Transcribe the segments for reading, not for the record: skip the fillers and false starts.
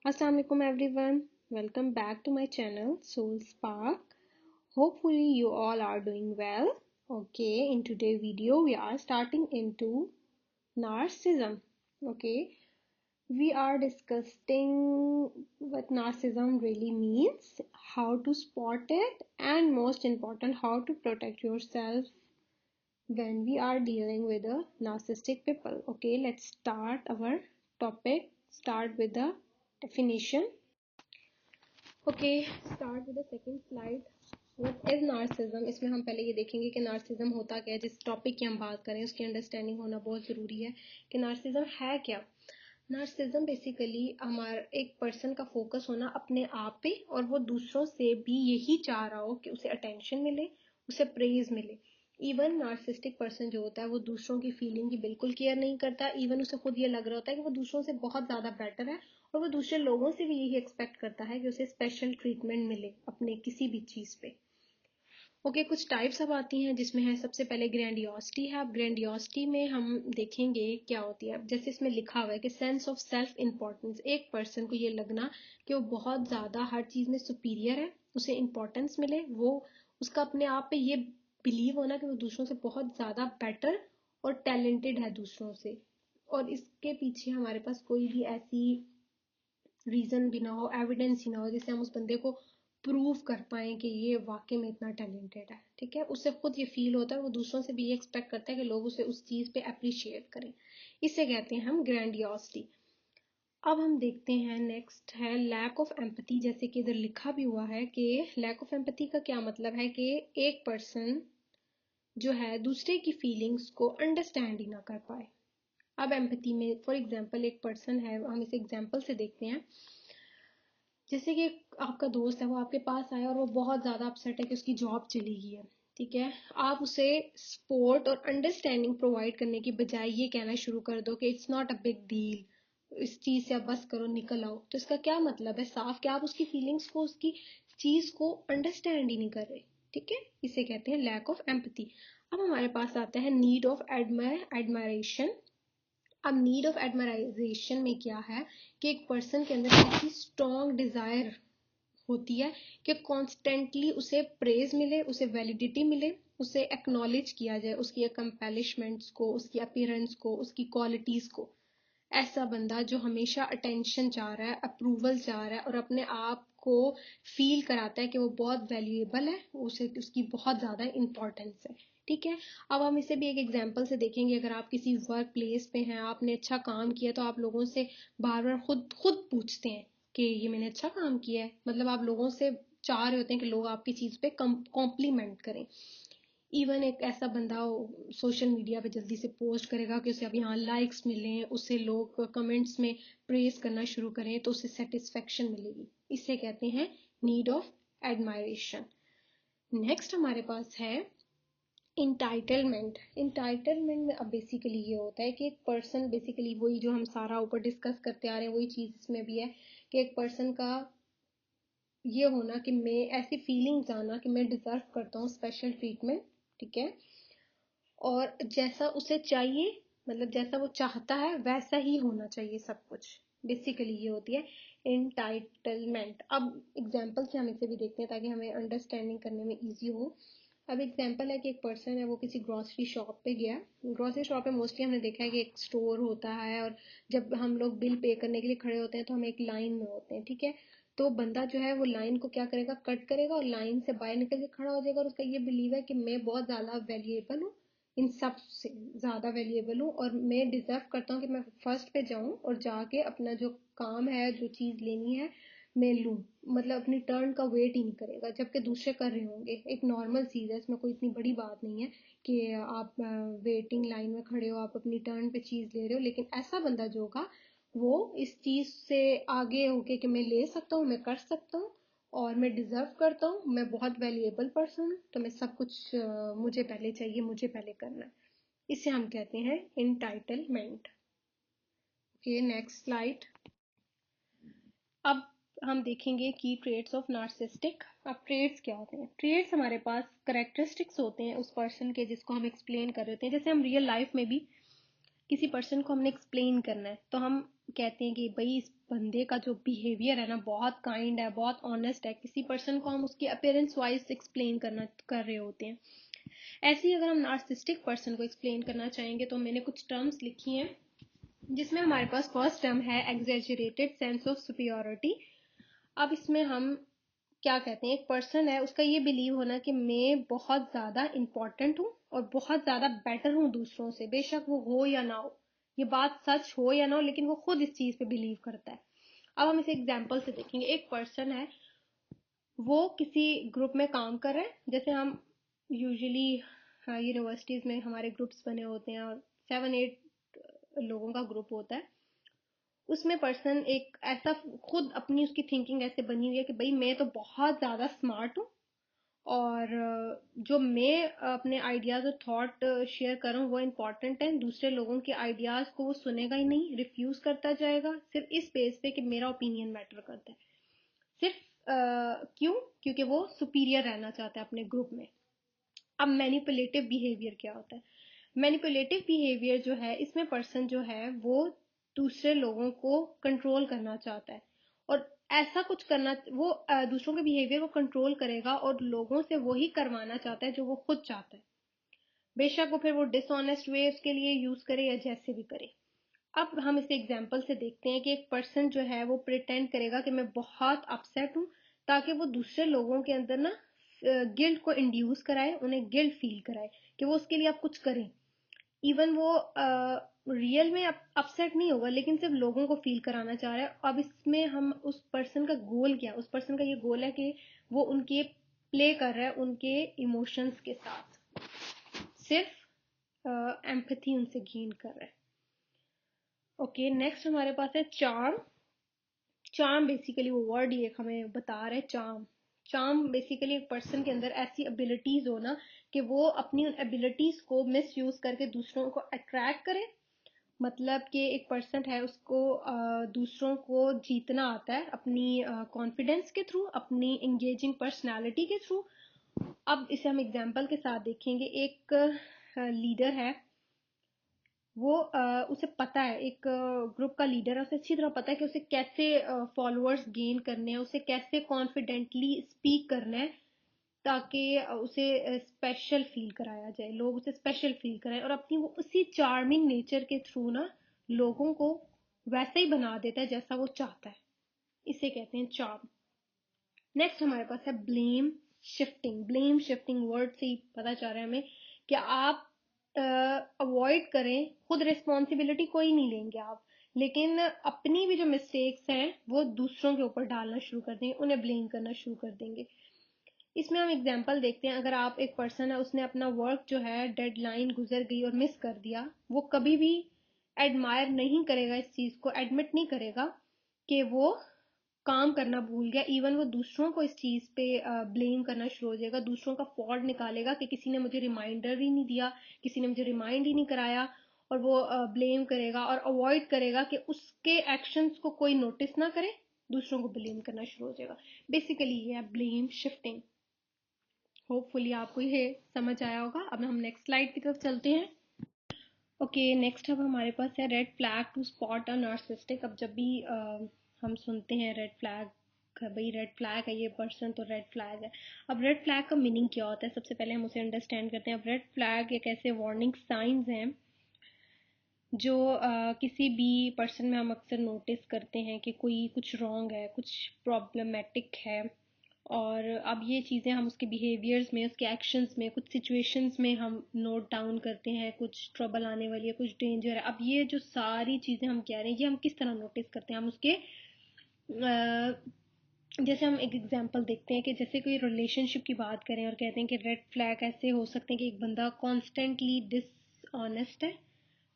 Assalamu alaikum everyone. Welcome back to my channel Soul Spark. Hopefully you all are doing well. Okay, in today's video we are starting into narcissism. Okay, we are discussing what narcissism really means, how to spot it, and most important, how to protect yourself when we are dealing with a narcissistic people. Okay, let's start our topic. Start with the definition. Okay start with the second slide. What is narcissism. इसमें हम पहले ये देखेंगे कि narcissism होता क्या है. जिस टॉपिक की हम बात करें उसकी अंडरस्टैंडिंग होना बहुत ज़रूरी है कि नार्सिज्म है क्या. नार्सिज्म बेसिकली हमारा एक पर्सन का फोकस होना अपने आप पे और वो दूसरों से भी यही चाह रहा हो कि उसे अटेंशन मिले, उसे प्रेज मिले. इवन नार्सिस्टिक पर्सन जो होता है वो दूसरों की फीलिंग की बिल्कुल केयर नहीं करता. इवन उसे खुद ये लग रहा होता है कि वो दूसरों से बहुत ज़्यादा बेटर है और वो दूसरे लोगों से भी यही एक्सपेक्ट करता है कि उसे स्पेशल ट्रीटमेंट मिले अपने किसी भी चीज़ पे. ओके, कुछ टाइप्स अब आती हैं जिसमें है सबसे पहले ग्रैंडियोसिटी है. अब ग्रैंडियोसिटी में हम देखेंगे क्या होती है. जैसे इसमें लिखा हुआ है कि सेंस ऑफ सेल्फ इम्पोर्टेंस. एक पर्सन को ये लगना कि वो बहुत ज़्यादा हर चीज़ में सुपीरियर है, उसे इम्पोर्टेंस मिले, वो उसका अपने आप पे ये बिलीव होना कि वो दूसरों से बहुत ज़्यादा बेटर और टैलेंटेड है दूसरों से. और इसके पीछे हमारे पास कोई भी ऐसी रीज़न भी ना हो, एविडेंस ही ना हो जिससे हम उस बंदे को प्रूव कर पाएँ कि ये वाकई में इतना टैलेंटेड है. ठीक है, उससे खुद ये फील होता है, वो दूसरों से भी ये एक्सपेक्ट करता है कि लोग उसे उस चीज़ पे अप्रिशिएट करें. इसे कहते हैं हम ग्रैंडियोसिटी. अब हम देखते हैं नेक्स्ट है लैक ऑफ एम्पैथी. जैसे कि इधर लिखा भी हुआ है कि लैक ऑफ एम्पैथी का क्या मतलब है कि एक पर्सन जो है दूसरे की फीलिंग्स को अंडरस्टैंड ही ना कर पाए. अब एम्पैथी में फॉर एग्जांपल एक पर्सन है, हम इसे एग्जांपल से देखते हैं. जैसे कि आपका दोस्त है, वो आपके पास आया और वो बहुत ज़्यादा अपसेट है कि उसकी जॉब चली गई है. ठीक है, आप उसे सपोर्ट और अंडरस्टैंडिंग प्रोवाइड करने की बजाय ये कहना शुरू कर दो कि it's not a big deal, इस चीज़ से आप बस करो, निकल आओ. तो इसका क्या मतलब है साफ कि आप उसकी फीलिंग्स को, उसकी चीज़ को अंडरस्टैंड ही नहीं कर रहे. ठीक है, इसे कहते हैं लैक ऑफ एम्पैथी. अब हमारे पास आता है नीड ऑफ एडमायरेशन. अब नीड ऑफ एडमायरेशन में क्या है कि एक पर्सन के अंदर ऐसी स्ट्रॉन्ग डिज़ायर होती है कि कॉन्स्टेंटली उसे प्रेज मिले, उसे वैलिडिटी मिले, उसे एक्नॉलेज किया जाए, उसकी अकम्पलिशमेंट्स को, उसकी अपीयरेंस को, उसकी क्वालिटीज़ को. ऐसा बंदा जो हमेशा अटेंशन चाह रहा है, अप्रूवल चाह रहा है और अपने आप को फील कराता है कि वो बहुत वैल्यूएबल है, उसे उसकी बहुत ज़्यादा इंपॉर्टेंस है. ठीक है, अब हम इसे भी एक एग्जांपल से देखेंगे. अगर आप किसी वर्क प्लेस पे हैं, आपने अच्छा काम किया, तो आप लोगों से बार बार खुद खुद पूछते हैं कि ये मैंने अच्छा काम किया है. मतलब आप लोगों से चाह रहे होते हैं कि लोग आपकी चीज़ पे कॉम्प्लीमेंट करें. इवन एक ऐसा बंदा सोशल मीडिया पे जल्दी से पोस्ट करेगा कि उसे अब यहाँ लाइक्स मिलें, उसे लोग कमेंट्स में प्रेज करना शुरू करें तो उसे सेटिस्फेक्शन मिलेगी. इसे कहते हैं नीड ऑफ एडमायरेशन. नेक्स्ट हमारे पास है इंटाइटलमेंट. इंटाइटलमेंट में अब बेसिकली ये होता है कि एक पर्सन, बेसिकली वही जो हम सारा ऊपर डिस्कस करते आ रहे हैं वही चीज़ इसमें भी है कि एक पर्सन का ये होना कि मैं ऐसी फीलिंग्स आना कि मैं डिजर्व करता हूँ स्पेशल ट्रीटमेंट. ठीक है, और जैसा उसे चाहिए, मतलब जैसा वो चाहता है वैसा ही होना चाहिए सब कुछ. बेसिकली ये होती है इंटाइटलमेंट. अब एग्जांपल से हम इसे भी देखते हैं ताकि हमें अंडरस्टैंडिंग करने में इजी हो. अब एग्जांपल है कि एक पर्सन है, वो किसी ग्रॉसरी शॉप पे गया. ग्रॉसरी शॉप पे मोस्टली हमने देखा है कि एक स्टोर होता है और जब हम लोग बिल पे करने के लिए खड़े होते हैं तो हम एक लाइन में होते हैं. ठीक है, तो बंदा जो है वो लाइन को क्या करेगा, कट करेगा और लाइन से बाहर निकल के खड़ा हो जाएगा और उसका ये बिलीव है कि मैं बहुत ज़्यादा वैल्यूएबल हूँ, इन सब से ज़्यादा वैल्यूएबल हूँ और मैं डिज़र्व करता हूँ कि मैं फर्स्ट पे जाऊँ और जाके अपना जो काम है, जो चीज़ लेनी है, मैं लूँ. मतलब अपनी टर्न का वेट ही नहीं करेगा जबकि दूसरे कर रहे होंगे. एक नॉर्मल चीज़ है, इसमें कोई इतनी बड़ी बात नहीं है कि आप वेटिंग लाइन में खड़े हो, आप अपनी टर्न पे चीज़ ले रहे हो. लेकिन ऐसा बंदा जो होगा वो इस चीज़ से आगे होके कि मैं ले सकता हूँ, मैं कर सकता हूँ और मैं डिज़र्व करता हूँ, मैं बहुत वैल्यूएबल पर्सन हूँ, तो मैं सब कुछ मुझे पहले चाहिए, मुझे पहले करना है. इसे हम कहते हैं इंटाइटलमेंट. Okay, next slide. अब हम देखेंगे की ट्रेट्स ऑफ नार्सिस्टिक. अब ट्रेट्स क्या होते हैं. ट्रेट्स हमारे पास करेक्टरिस्टिक्स होते हैं उस पर्सन के जिसको हम एक्सप्लेन कर रहे होते हैं. जैसे हम रियल लाइफ में भी किसी पर्सन को हमने एक्सप्लेन करना है तो हम कहते हैं कि भाई इस बंदे का जो बिहेवियर है ना बहुत काइंड है, बहुत ऑनेस्ट है। किसी पर्सन को हम उसके अपीयरेंस वाइज एक्सप्लेन कर रहे होते हैं। ऐसे ही अगर हम नार्सिसिस्टिक पर्सन को एक्सप्लेन करना चाहेंगे तो मैंने कुछ टर्म्स लिखी हैं, जिसमें हमारे पास फर्स्ट टर्म है एग्जेजरेटेड सेंस ऑफ सुपीरियरिटी। अब इसमें हम क्या कहते हैं, एक पर्सन है उसका ये बिलीव होना कि मैं बहुत ज्यादा इंपॉर्टेंट हूँ और बहुत ज्यादा बेटर हूँ दूसरों से, बेशक वो हो या ना हो, ये बात सच हो या ना हो, लेकिन वो खुद इस चीज पे बिलीव करता है। अब हम इसे एग्जाम्पल से देखेंगे। एक पर्सन है, वो किसी ग्रुप में काम कर रहे हैं, जैसे हम यूजुअली यूनिवर्सिटीज में हमारे ग्रुप्स बने होते हैं और 7-8 लोगों का ग्रुप होता है। उसमें पर्सन एक ऐसा खुद अपनी उसकी थिंकिंग ऐसे बनी हुई है कि भाई मैं तो बहुत ज्यादा स्मार्ट हूँ और जो मैं अपने आइडियाज और थॉट शेयर कर रहा हूँ वो इम्पोर्टेंट है, दूसरे लोगों के आइडियाज को वो सुनेगा ही नहीं, रिफ्यूज करता जाएगा सिर्फ इस बेस पे कि मेरा ओपिनियन मैटर करता है। सिर्फ क्यों? क्योंकि वो सुपीरियर रहना चाहता है अपने ग्रुप में। अब मैनिपुलेटिव बिहेवियर क्या होता है? मैनिपुलेटिव बिहेवियर जो है, इसमें पर्सन जो है वो दूसरे लोगों को कंट्रोल करना चाहता है और ऐसा कुछ करना, वो दूसरों के बिहेवियर को कंट्रोल करेगा और लोगों से वही करवाना चाहता है जो वो खुद चाहता है, बेशक वो फिर वो डिसऑनेस्ट वे उसके लिए यूज करे या जैसे भी करे। अब हम इसे एग्जाम्पल से देखते हैं कि एक पर्सन जो है वो प्रिटेंड करेगा कि मैं बहुत अपसेट हूँ, ताकि वो दूसरे लोगों के अंदर ना गिल्ट को इंड्यूस कराए, उन्हें गिल्ट फील कराए कि वो उसके लिए आप कुछ करें। इवन वो रियल में अपसेट नहीं होगा, लेकिन सिर्फ लोगों को फील कराना चाह रहा है। अब इसमें हम उस पर्सन का गोल क्या, उस पर्सन का ये गोल है कि वो उनके प्ले कर रहा है उनके इमोशंस के साथ, सिर्फ एम्पैथी उनसे गेन कर रहा है। ओके, नेक्स्ट हमारे पास है चार्म। चार्म बेसिकली वो वर्ड ये हमें बता रहा है। चार्म चार्म बेसिकली एक पर्सन के अंदर ऐसी एबिलिटीज होना कि वो अपनी उन एबिलिटीज को मिस यूज करके दूसरों को अट्रैक्ट करे। मतलब कि एक पर्सन है उसको दूसरों को जीतना आता है अपनी कॉन्फिडेंस के थ्रू, अपनी एंगेजिंग पर्सनालिटी के थ्रू। अब इसे हम एग्जाम्पल के साथ देखेंगे। एक लीडर है, वो उसे पता है, एक ग्रुप का लीडर है, उसे अच्छी तरह पता है कि उसे कैसे फॉलोअर्स गेन करने हैं, उसे कैसे कॉन्फिडेंटली स्पीक करना है ताकि उसे स्पेशल फील कराया जाए, लोग उसे स्पेशल फील कराएं, और अपनी वो उसी चार्मिंग नेचर के थ्रू ना लोगों को वैसा ही बना देता है जैसा वो चाहता है। इसे कहते हैं चार्म। नेक्स्ट हमारे पास है blame shifting. Blame shifting word से ही पता चल रहा है हमें कि आप अवॉइड करें, खुद रिस्पॉन्सिबिलिटी कोई नहीं लेंगे आप, लेकिन अपनी भी जो मिस्टेक्स हैं वो दूसरों के ऊपर डालना शुरू कर देंगे, उन्हें ब्लेम करना शुरू कर देंगे। इसमें हम एग्जांपल देखते हैं। अगर आप एक पर्सन है, उसने अपना वर्क जो है डेडलाइन गुजर गई और मिस कर दिया, वो कभी भी एडमायर नहीं करेगा, इस चीज को एडमिट नहीं करेगा कि वो काम करना भूल गया। इवन वो दूसरों को इस चीज पे ब्लेम करना शुरू हो जाएगा, दूसरों का फॉल्ट निकालेगा कि किसी ने मुझे रिमाइंडर ही नहीं दिया, किसी ने मुझे रिमाइंड ही नहीं कराया, और वो ब्लेम करेगा और अवॉइड करेगा कि उसके एक्शंस को कोई नोटिस ना करे, दूसरों को ब्लेम करना शुरू हो जाएगा। बेसिकली ये है ब्लेम शिफ्टिंग। होपफुली आपको ये समझ आया होगा। अब हम नेक्स्ट स्लाइड की तरफ चलते हैं। ओके, नेक्स्ट अब हमारे पास है red flag to spot a narcissistic. अब जब भी हम सुनते हैं रेड फ्लैग, भाई रेड फ्लैग है ये पर्सन तो रेड फ्लैग है। अब रेड फ्लैग का मीनिंग क्या होता है, सबसे पहले हम उसे अंडरस्टैंड करते हैं। अब रेड फ्लैग एक ऐसे वार्निंग साइंस हैं जो किसी भी पर्सन में हम अक्सर नोटिस करते हैं कि कोई कुछ रॉन्ग है, कुछ प्रॉब्लमेटिक है, और अब ये चीज़ें हम उसके बिहेवियर्स में, उसके एक्शंस में, कुछ सिचुएशंस में हम नोट डाउन करते हैं, कुछ ट्रबल आने वाली है, कुछ डेंजर है। अब ये जो सारी चीज़ें हम कह रहे हैं, ये हम किस तरह नोटिस करते हैं? हम उसके जैसे हम एक एग्जांपल देखते हैं कि जैसे कोई रिलेशनशिप की बात करें और कहते हैं कि रेड फ्लैग ऐसे हो सकते हैं कि एक बंदा कॉन्स्टेंटली डिसऑनेस्ट है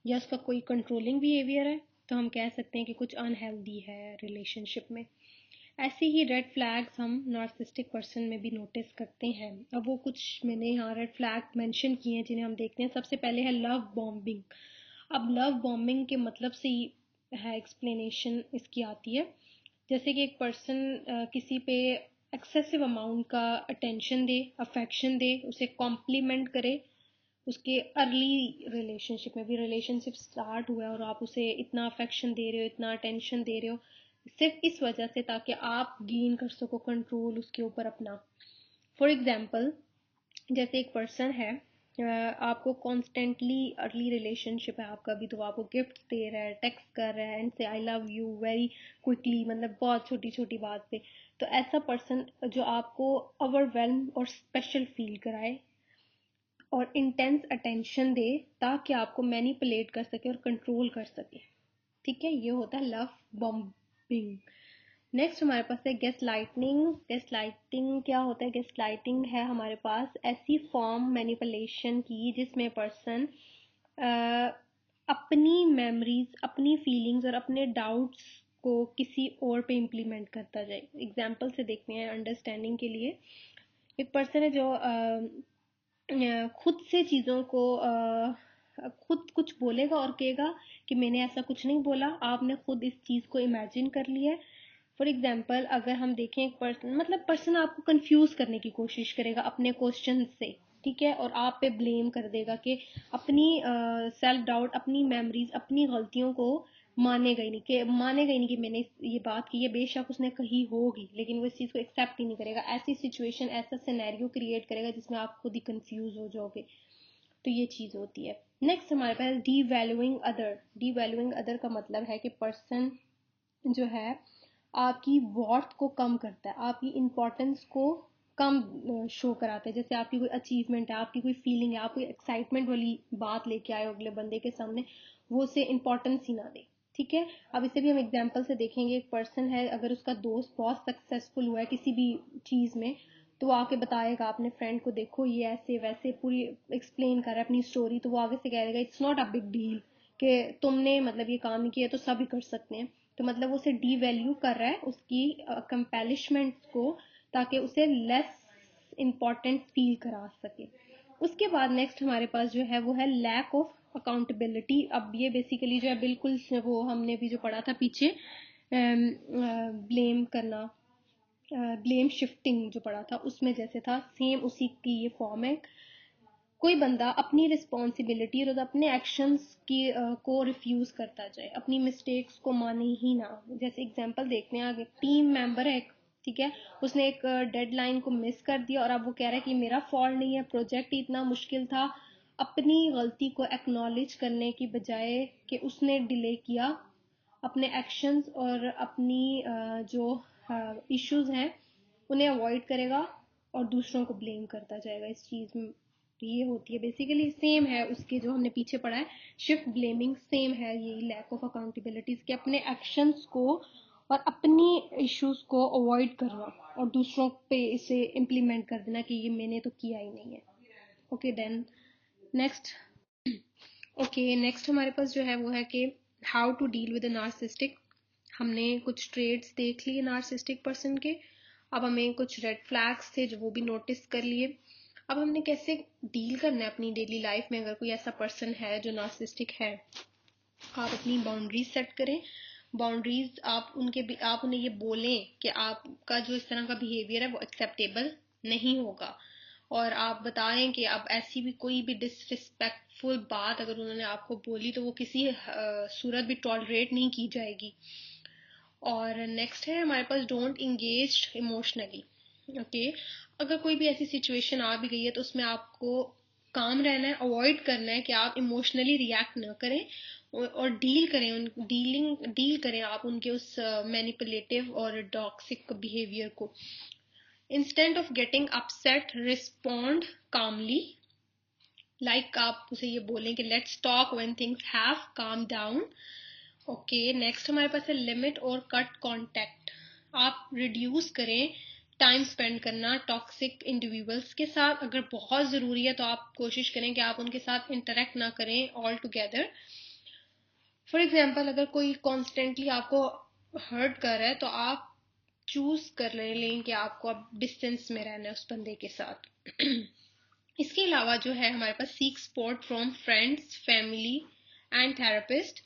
या उसका कोई कंट्रोलिंग बिहेवियर है, तो हम कह सकते हैं कि कुछ अनहेल्दी है रिलेशनशिप में। ऐसे ही रेड फ्लैग्स हम नार्सिसिस्टिक पर्सन में भी नोटिस करते हैं। अब वो कुछ मैंने यहाँ रेड फ्लैग मेंशन किए हैं जिन्हें हम देखते हैं। सबसे पहले है लव बॉम्बिंग। अब लव बॉम्बिंग के मतलब से ही है एक्सप्लेनेशन इसकी आती है। जैसे कि एक पर्सन किसी पे एक्सेसिव अमाउंट का अटेंशन दे, अफेक्शन दे, उसे कॉम्प्लीमेंट करे, उसके अर्ली रिलेशनशिप में भी, रिलेशनशिप स्टार्ट हुआ है और आप उसे इतना अफेक्शन दे रहे हो, इतना अटेंशन दे रहे हो, सिर्फ इस वजह से ताकि आप गेन कर सको कंट्रोल उसके ऊपर अपना। फॉर एग्जाम्पल, जैसे एक पर्सन है, आपको कॉन्स्टेंटली अर्ली रिलेशनशिप है आपका भी, तो आपको गिफ्ट दे रहा है, टेक्स्ट कर रहा है एंड से I love you very quickly, मतलब बहुत छोटी छोटी बात पे, तो ऐसा पर्सन जो आपको ओवरवेल्म और स्पेशल फील कराए और इंटेंस अटेंशन दे ताकि आपको मैनिपुलेट कर सके और कंट्रोल कर सके, ठीक है, ये होता है लव बॉम्बिंग। नेक्स्ट हमारे पास है गेस्ट लाइटनिंग। गेस्ट लाइटिंग क्या होता है? गेस्ट लाइटिंग है हमारे पास ऐसी फॉर्म मैनिपुलेशन की जिसमें पर्सन अपनी मेमोरीज, अपनी फीलिंग्स और अपने डाउट्स को किसी और पे इम्प्लीमेंट करता जाए। एग्जाम्पल से देखते हैं अंडरस्टैंडिंग के लिए। एक पर्सन है जो खुद से चीज़ों को खुद कुछ बोलेगा और कहेगा कि मैंने ऐसा कुछ नहीं बोला, आपने खुद इस चीज़ को इमेजिन कर लिया है। फॉर एग्जाम्पल अगर हम देखें, एक पर्सन, मतलब पर्सन आपको कंफ्यूज करने की कोशिश करेगा अपने क्वेश्चन से, ठीक है, और आप पे ब्लेम कर देगा कि अपनी सेल्फ डाउट, अपनी मेमोरीज, अपनी गलतियों को मानेगा ही नहीं, कि मैंने ये बात की है, बेशक उसने कही होगी लेकिन वो इस चीज़ को एक्सेप्ट ही नहीं करेगा। ऐसी सिचुएशन, ऐसा सिनेरियो क्रिएट करेगा जिसमें आप खुद ही कंफ्यूज हो जाओगे, तो ये चीज़ होती है। नेक्स्ट हमारे पास devaluing other. Devaluing other का मतलब है कि पर्सन जो है आपकी वर्थ को कम करता है, आपकी इम्पोर्टेंस को कम शो कराता है। जैसे आपकी कोई अचीवमेंट है, आपकी कोई फीलिंग है, आप कोई एक्साइटमेंट वाली बात लेके आए हो अगले बंदे के सामने, वो उसे इम्पोर्टेंस ही ना दे, ठीक है। अब इसे भी हम एग्जाम्पल से देखेंगे। एक पर्सन है, अगर उसका दोस्त बहुत सक्सेसफुल हुआ है किसी भी चीज़ में, तो वो आके बताएगा अपने फ्रेंड को, देखो ये ऐसे वैसे पूरी एक्सप्लेन कर रहा है अपनी स्टोरी, तो वो आगे से कह देगा it's not a big deal, कि तुमने मतलब ये काम नहीं किया तो सभी कर सकते हैं। तो मतलब वो उसे डी वैल्यू कर रहा है उसकी कंपेलिशमेंट को, ताकि उसे लेस इम्पॉर्टेंट फील करा सके। उसके बाद नेक्स्ट हमारे पास जो है वो है लैक ऑफ अकाउंटेबिलिटी। अब ये बेसिकली जो है बिल्कुल वो हमने भी जो पढ़ा था पीछे, ब्लेम करना, ब्लेम शिफ्टिंग जो पढ़ा था उसमें जैसे था, सेम उसी की ये फॉर्म है। कोई बंदा अपनी रिस्पॉन्सिबिलिटी और अपने एक्शंस की को रिफ्यूज करता जाए, अपनी मिस्टेक्स को माने ही ना। जैसे एग्जांपल देखते हैं, आगे टीम मेंबर है, ठीक है, उसने एक डेडलाइन को मिस कर दिया और अब वो कह रहा है कि मेरा फॉल्ट नहीं है, प्रोजेक्ट इतना मुश्किल था। अपनी गलती को एक्नॉलेज करने की बजाय कि उसने डिले किया, अपने एक्शंस और अपनी जो इश्यूज हैं उन्हें अवॉइड करेगा और दूसरों को ब्लेम करता जाएगा इस चीज़ में। तो ये होती है बेसिकली, सेम है उसके जो हमने पीछे पढ़ा है, शिफ्ट ब्लेमिंग, सेम है ये लैक ऑफ अकाउंटेबिलिटीज के, अपने एक्शंस को और अपनी इश्यूज को अवॉइड करना और दूसरों पे इसे इम्प्लीमेंट कर देना कि ये मैंने तो किया ही नहीं है। Okay then next. Okay next हमारे पास जो है वो है कि how to deal with narcissistic. हमने कुछ ट्रेड्स देख लिए नार्सिस्टिक पर्सन के, अब हमें कुछ रेड फ्लैग्स थे जो वो भी नोटिस कर लिए। अब हमने कैसे डील करना है अपनी डेली लाइफ में अगर कोई ऐसा पर्सन है जो नार्सिस्टिक है। आप अपनी बाउंड्रीज सेट करें। बाउंड्रीज आप उन्हें ये बोलें कि आपका जो इस तरह का बिहेवियर है वो एक्सेप्टेबल नहीं होगा, और आप बताएं कि अब ऐसी भी कोई भी डिसरिस्पेक्टफुल बात अगर उन्होंने आपको बोली तो वो किसी सूरत भी टॉलरेट नहीं की जाएगी। और नेक्स्ट है हमारे पास डोंट इंगेज इमोशनली। ओके, अगर कोई भी ऐसी सिचुएशन आ भी गई है तो उसमें आपको काम रहना है, अवॉइड करना है कि आप इमोशनली रिएक्ट ना करें और डील करें आप उनके उस मैनिपुलेटिव और टॉक्सिक बिहेवियर को। Instead of getting upset respond calmly, like आप उसे ये बोलें कि let's talk when things have calm down. Okay next हमारे पास है लिमिट और कट कांटेक्ट। आप रिड्यूस करें टाइम स्पेंड करना टॉक्सिक इंडिविजुअल्स के साथ। अगर बहुत ज़रूरी है तो आप कोशिश करें कि आप उनके साथ इंटरेक्ट ना करें ऑल टुगेदर। फॉर एग्जाम्पल अगर कोई कॉन्स्टेंटली आपको हर्ट कर रहा है तो आप चूज कर लें कि आपको अब डिस्टेंस में रहना है उस बंदे के साथ। इसके अलावा जो है हमारे पास seek support from friends, family and therapist.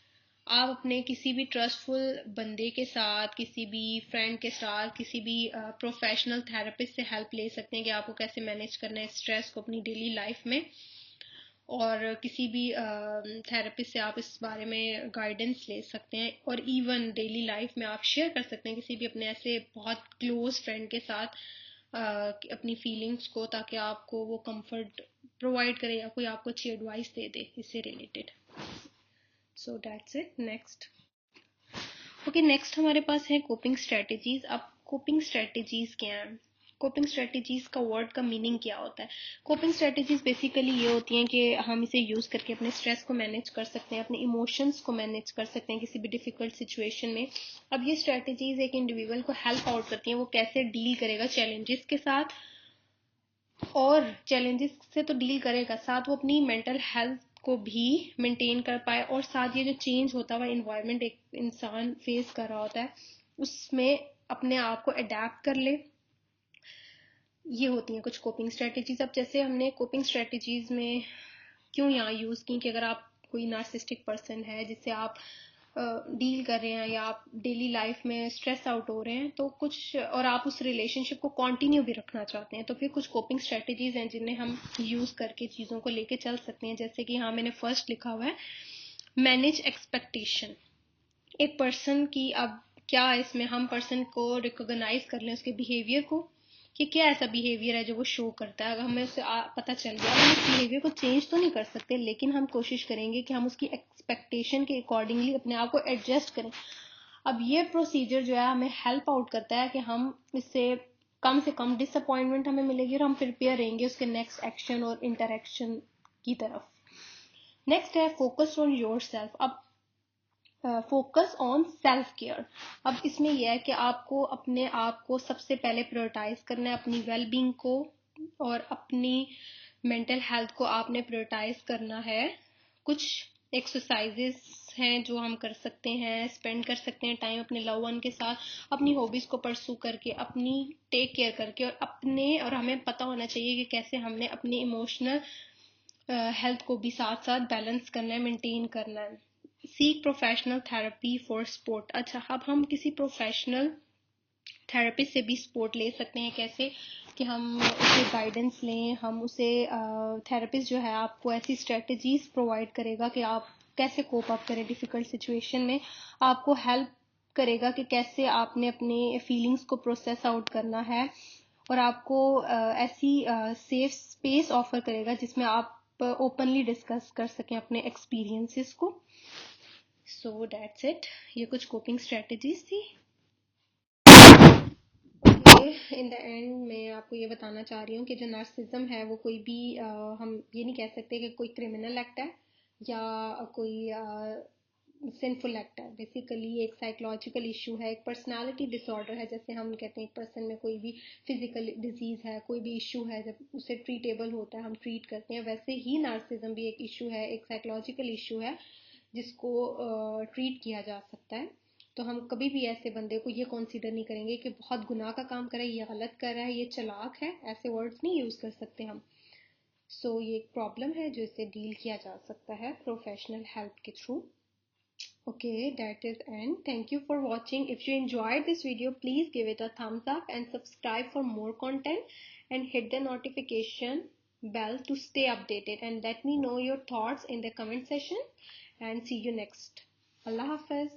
आप अपने किसी भी ट्रस्टफुल बंदे के साथ, किसी भी फ्रेंड के साथ, किसी भी प्रोफेशनल थेरेपिस्ट से हेल्प ले सकते हैं कि आपको कैसे मैनेज करना है स्ट्रेस को अपनी डेली लाइफ में। और किसी भी थेरेपिस्ट से आप इस बारे में गाइडेंस ले सकते हैं, और इवन डेली लाइफ में आप शेयर कर सकते हैं किसी भी अपने ऐसे बहुत क्लोज फ्रेंड के साथ अपनी फीलिंग्स को, ताकि आपको वो कंफर्ट प्रोवाइड करे या कोई आपको अच्छी एडवाइस दे दे इससे related. So that's it. Next okay, next हमारे पास है कोपिंग स्ट्रेटेजीज। अब कोपिंग स्ट्रेटेजीज क्या है? कोपिंग स्ट्रेटेजीज का वर्ड का मीनिंग क्या होता है? कोपिंग स्ट्रेटेजीज बेसिकली ये होती हैं कि हम इसे यूज करके अपने स्ट्रेस को मैनेज कर सकते हैं, अपने इमोशंस को मैनेज कर सकते हैं किसी भी डिफिकल्ट सिचुएशन में। अब ये स्ट्रेटेजीज एक इंडिविजुअल को हेल्प आउट करती हैं, वो कैसे डील करेगा चैलेंजेस के साथ, और चैलेंजेस से तो डील करेगा, साथ वो अपनी मेंटल हेल्थ को भी मेंटेन कर पाए, और साथ ये जो चेंज होता हुआ इन्वायरमेंट एक इंसान फेस कर रहा होता है उसमें अपने आप को अडेप्ट कर ले। ये होती हैं कुछ कोपिंग स्ट्रेटेजीज। अब जैसे हमने कोपिंग स्ट्रेटेजीज में क्यों यहाँ यूज की कि अगर आप कोई नार्सिसिस्टिक पर्सन है जिससे आप डील कर रहे हैं, या आप डेली लाइफ में स्ट्रेस आउट हो रहे हैं, तो कुछ और आप उस रिलेशनशिप को कंटिन्यू भी रखना चाहते हैं, तो फिर कुछ कोपिंग स्ट्रेटेजीज हैं जिन्हें हम यूज करके चीज़ों को लेके चल सकते हैं। जैसे कि हाँ, मैंने फर्स्ट लिखा हुआ है मैनेज एक्सपेक्टेशन। एक पर्सन की, अब क्या इसमें हम पर्सन को रिकॉग्नाइज कर लें उसके बिहेवियर को, कि क्या ऐसा बिहेवियर है जो वो शो करता है। अगर हमें उससे पता चल गया, हम उस बिहेवियर को चेंज तो नहीं कर सकते, लेकिन हम कोशिश करेंगे कि हम उसकी एक्सपेक्टेशन के अकॉर्डिंगली अपने आप को एडजस्ट करें। अब ये प्रोसीजर जो है हमें हेल्प आउट करता है कि हम इससे से कम डिसअपॉइंटमेंट हमें मिलेगी, और हम प्रिपेयर रहेंगे उसके नेक्स्ट एक्शन और इंटरेक्शन की तरफ। नेक्स्ट है फोकस ऑन योर सेल्फ। अब फोकस ऑन सेल्फ केयर। अब इसमें यह है कि आपको अपने आप को सबसे पहले प्रायोरिटाइज करना है, अपनी वेल बींग को और अपनी मेंटल हेल्थ को आपने प्रायोरिटाइज करना है। कुछ एक्सरसाइजेस हैं जो हम कर सकते हैं, स्पेंड कर सकते हैं टाइम अपने लव वन के साथ, अपनी हॉबीज को परसू करके, अपनी टेक केयर करके, और हमें पता होना चाहिए कि कैसे हमने अपनी इमोशनल हेल्थ को भी साथ साथ बैलेंस करना है, मेंटेन करना है। Seek professional therapy for sport. अच्छा, अब हम किसी प्रोफेशनल थेरेपिस्ट से भी सपोर्ट ले सकते हैं। कैसे? कि हम उसे गाइडेंस लें, हम उसे थेरेपिस्ट जो है आपको ऐसी स्ट्रेटजीज प्रोवाइड करेगा कि आप कैसे कोप अप करें डिफिकल्ट सिचुएशन में, आपको हेल्प करेगा कि कैसे आपने अपने फीलिंग्स को प्रोसेस आउट करना है, और आपको ऐसी सेफ स्पेस ऑफर करेगा जिसमें आप ओपनली डिस्कस कर सकें अपने एक्सपीरियंसेस को। So that's it. ये कुछ कोपिंग स्ट्रेटजीज थी। इन द एंड मैं आपको ये बताना चाह रही हूँ कि जो नार्सिज्म है वो कोई भी हम ये नहीं कह सकते कि कोई क्रिमिनल एक्ट है या कोई सिंफुल एक्ट है। बेसिकली एक साइकोलॉजिकल इशू है, एक पर्सनालिटी डिसऑर्डर है। जैसे हम कहते हैं एक पर्सन में कोई भी फिजिकल डिजीज है, कोई भी इशू है, जब उसे ट्रीटेबल होता है हम ट्रीट करते हैं, वैसे ही नार्सिज्म भी एक इशू है, एक साइकोलॉजिकल इशू है जिसको ट्रीट किया जा सकता है। तो हम कभी भी ऐसे बंदे को ये कंसीडर नहीं करेंगे कि बहुत गुनाह का काम कर रहा है, ये गलत कर रहा है, ये चालाक है, ऐसे वर्ड्स नहीं यूज कर सकते हम। सो ये एक प्रॉब्लम है जो इसे डील किया जा सकता है प्रोफेशनल हेल्प के through. Okay, that is end. Thank you for watching. If you enjoyed this video, please give it a thumbs up and subscribe for more content, and hit the notification bell to stay updated, and let me know your thoughts in the comment section, and see you next. Allah Hafiz.